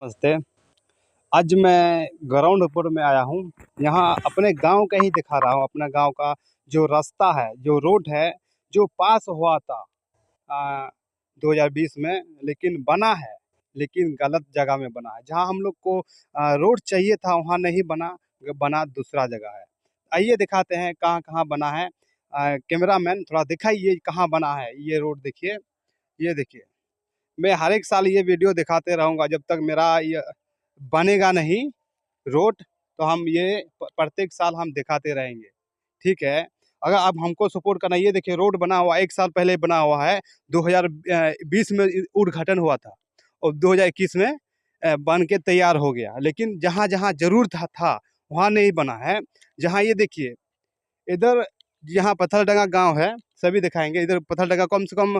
नमस्ते। आज मैं ग्राउंड में आया हूँ। यहाँ अपने गांव का ही दिखा रहा हूँ। अपना गांव का जो रास्ता है, जो रोड है, जो पास हुआ था 2020 में, लेकिन बना है, लेकिन गलत जगह में बना है। जहाँ हम लोग को रोड चाहिए था वहाँ नहीं बना, बना दूसरा जगह है। आइए दिखाते हैं कहाँ कहाँ बना है। कैमरामैन थोड़ा दिखाइए कहाँ बना है। ये रोड देखिए, ये देखिए। मैं हर एक साल ये वीडियो दिखाते रहूँगा जब तक मेरा ये बनेगा नहीं रोड, तो हम ये प्रत्येक साल हम दिखाते रहेंगे। ठीक है, अगर आप हमको सपोर्ट करना। ये देखिए रोड बना हुआ 1 साल पहले बना हुआ है। 2020 में उद्घाटन हुआ था और 2021 में बन के तैयार हो गया। लेकिन जहाँ जहाँ जरूरत था वहाँ नहीं बना है। जहाँ ये देखिए इधर, यहाँ पत्थलडंगा गांव है, सभी दिखाएंगे। इधर पत्थलडंगा कम से कम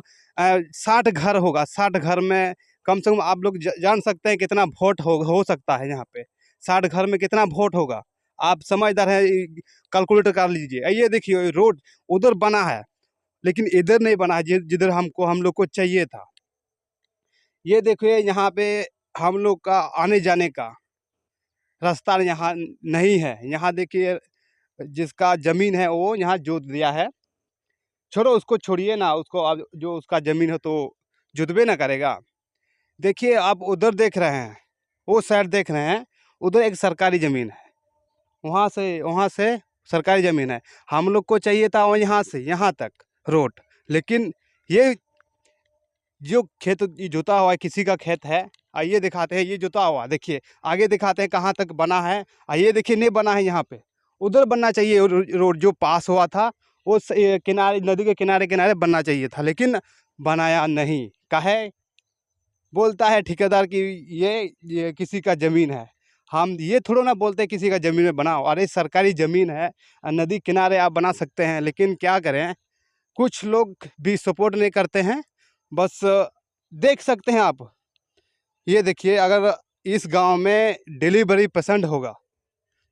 60 घर होगा। 60 घर में कम से कम आप लोग जान सकते हैं कितना वोट हो सकता है यहाँ पे। 60 घर में कितना वोट होगा, आप समझदार हैं, कैलकुलेटर कर लीजिए। ये देखिए रोड उधर बना है, लेकिन इधर नहीं बना है जिधर हम लोग को चाहिए था। ये देखिए यहाँ पे हम लोग का आने जाने का रास्ता यहाँ नहीं है। यहाँ देखिए जिसका जमीन है वो यहाँ जोत दिया है। छोड़ो उसको, छोड़िए ना उसको। अब जो उसका ज़मीन है तो जुतबे ना करेगा। देखिए आप उधर देख रहे हैं, वो साइड देख रहे हैं, उधर एक सरकारी ज़मीन है। वहाँ से सरकारी ज़मीन है। हम लोग को चाहिए था वो यहाँ से यहाँ तक रोड। लेकिन ये जो खेत ये जुता हुआ है, किसी का खेत है। आइए दिखाते हैं, ये जुता हुआ देखिए। आगे दिखाते हैं कहाँ तक बना है। आइए देखिए नहीं बना है यहाँ पे। उधर बनना चाहिए रोड जो पास हुआ था। वो किनारे, नदी के किनारे किनारे बनना चाहिए था, लेकिन बनाया नहीं। काहे बोलता है ठेकेदार कि ये किसी का ज़मीन है। हम ये थोड़ा ना बोलते किसी का ज़मीन में बनाओ। अरे सरकारी ज़मीन है, नदी किनारे आप बना सकते हैं। लेकिन क्या करें, कुछ लोग भी सपोर्ट नहीं करते हैं। बस देख सकते हैं आप। ये देखिए अगर इस गांव में डिलीवरी पेशेंट होगा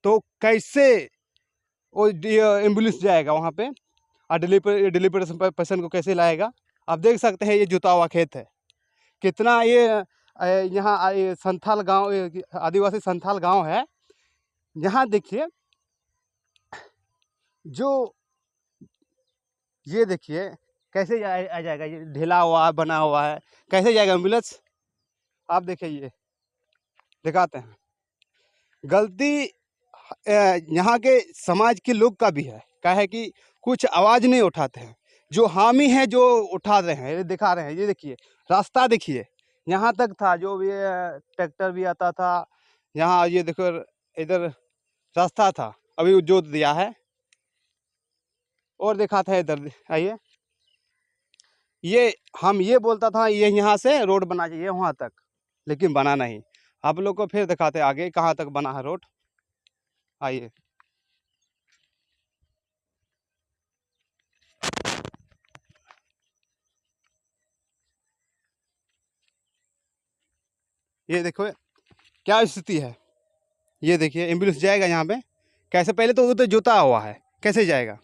तो कैसे वो एम्बुलेंस जाएगा वहाँ पे, और डिलीवरी पेशेंट को कैसे लाएगा। आप देख सकते हैं ये जुता हुआ खेत है। कितना ये यहाँ ये संथाल गांव, आदिवासी संथाल गांव है। यहाँ देखिए जो, ये देखिए कैसे आ जाएगा। ये ढीला हुआ बना हुआ है, कैसे जाएगा एम्बुलेंस। आप देखिए, ये दिखाते हैं। गलती यहाँ के समाज के लोग का भी है। क्या है कि कुछ आवाज़ नहीं उठाते हैं। जो हामी हैं जो उठा रहे हैं, ये दिखा रहे हैं। ये देखिए रास्ता देखिए, यहाँ तक था। जो भी ट्रैक्टर भी आता था यहाँ। ये देखो इधर रास्ता था, अभी वो जोत दिया है। और दिखाता है इधर, आइए। ये हम ये बोलता था ये यहाँ से रोड बना चाहिए वहाँ तक, लेकिन बना नहीं। आप लोग को फिर दिखाते आगे कहाँ तक बना है रोड। आइए। ये देखो क्या स्थिति है। ये देखिए एम्बुलेंस जाएगा यहाँ पे कैसे। पहले तो वो तो जुता हुआ है, कैसे जाएगा।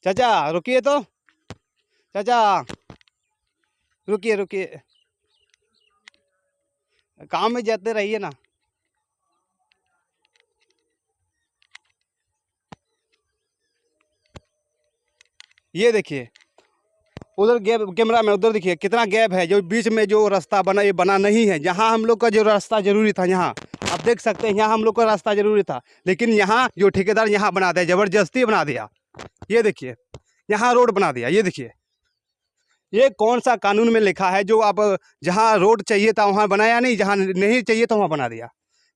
चाचा रुकिए तो, चाचा रुकिए रुकिए, काम में जाते रहिए ना। ये देखिए उधर गैप, कैमरा में उधर देखिए कितना गैप है। जो बीच में जो रास्ता बना, ये बना नहीं है। जहाँ हम लोग का जो रास्ता जरूरी था, यहाँ आप देख सकते हैं, यहाँ हम लोग का रास्ता जरूरी था। लेकिन यहाँ जो ठेकेदार यहाँ बना दिया, ज़बरदस्ती बना दिया। ये देखिए यहाँ रोड बना दिया। ये देखिए ये कौन सा कानून में लिखा है जो आप जहाँ रोड चाहिए था वहाँ बनाया नहीं, जहाँ नहीं चाहिए था वहाँ बना दिया।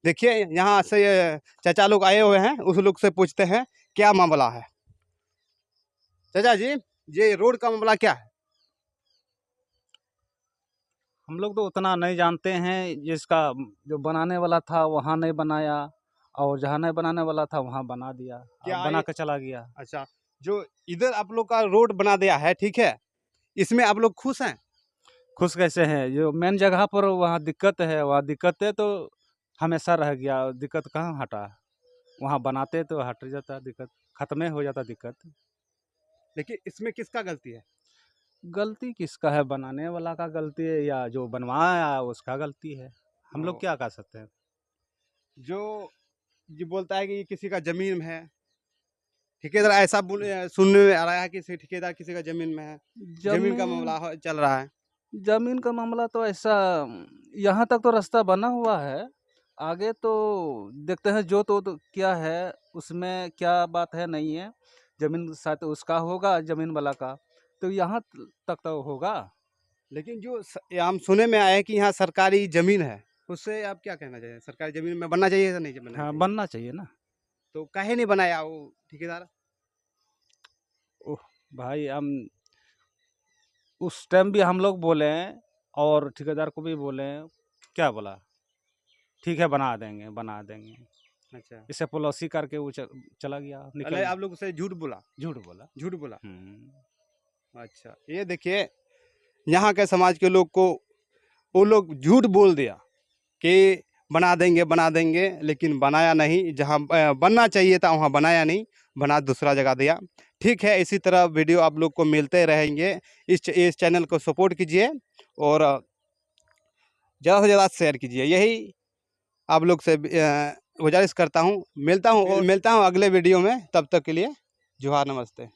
देखिए यहाँ से चाचा लोग आए हुए हैं, उस लोग से पूछते हैं क्या मामला है। चाचा जी, ये रोड का मामला क्या है। हम लोग तो उतना नहीं जानते हैं। जिसका जो बनाने वाला था वहाँ नहीं बनाया, और जहाँ नहीं बनाने वाला था वहाँ बना दिया, अब क्या बना ये, के चला गया। अच्छा, जो इधर आप लोग का रोड बना दिया है, ठीक है, इसमें आप लोग खुश हैं। खुश कैसे हैं, जो मेन जगह पर वहाँ दिक्कत है, वहाँ दिक्कत है तो हमेशा रह गया। दिक्कत कहाँ हटा, वहाँ बनाते तो हट जाता दिक्कत, खत्म हो जाता दिक्कत। लेकिन इसमें किसका गलती है? गलती किसका है, बनाने वाला का गलती है या जो बनवाया उसका गलती है। हम लोग ओ, क्या कर सकते हैं। जो ये बोलता है कि ये किसी का ज़मीन में है, ठेकेदार ऐसा सुनने में आ रहा है कि ठेकेदार किसी का ज़मीन में है, ज़मीन का जमीन मामला चल रहा है। जमीन का मामला तो ऐसा, यहाँ तक तो रास्ता बना हुआ है, आगे तो देखते हैं जो तो क्या है, उसमें क्या बात है नहीं है। जमीन साथ उसका होगा, जमीन वाला का, तो यहाँ तक तो होगा। लेकिन हम सुने में आया है कि यहाँ सरकारी ज़मीन है, उससे आप क्या कहना चाहिए? सरकारी ज़मीन में बनना चाहिए या नहीं बनना हाँ, चाहिए? बनना चाहिए ना। तो काहे नहीं बनाया वो ठेकेदार? ओह भाई, हम उस टाइम भी हम लोग बोले हैं और ठेकेदार को भी बोले हैं, क्या बोला, ठीक है बना देंगे बना देंगे। अच्छा, इसे पॉलिसी करके वो चला गया, पहले निकल आप लोग उसे झूठ बोला, झूठ बोला। झूठ बोला। हम्म। अच्छा, ये देखिए, यहाँ के समाज के लोग को वो लोग झूठ बोल दिया कि बना देंगे, लेकिन बनाया नहीं। जहाँ बनना चाहिए था वहाँ बनाया नहीं, बना दूसरा जगह दिया। ठीक है, इसी तरह वीडियो आप लोग को मिलते रहेंगे। इस चैनल को सपोर्ट कीजिए और ज़्यादा से ज़्यादा शेयर कीजिए। यही आप लोग से गुजारिश करता हूँ। मिलता हूँ अगले वीडियो में, तब तक के लिए जोहार, नमस्ते।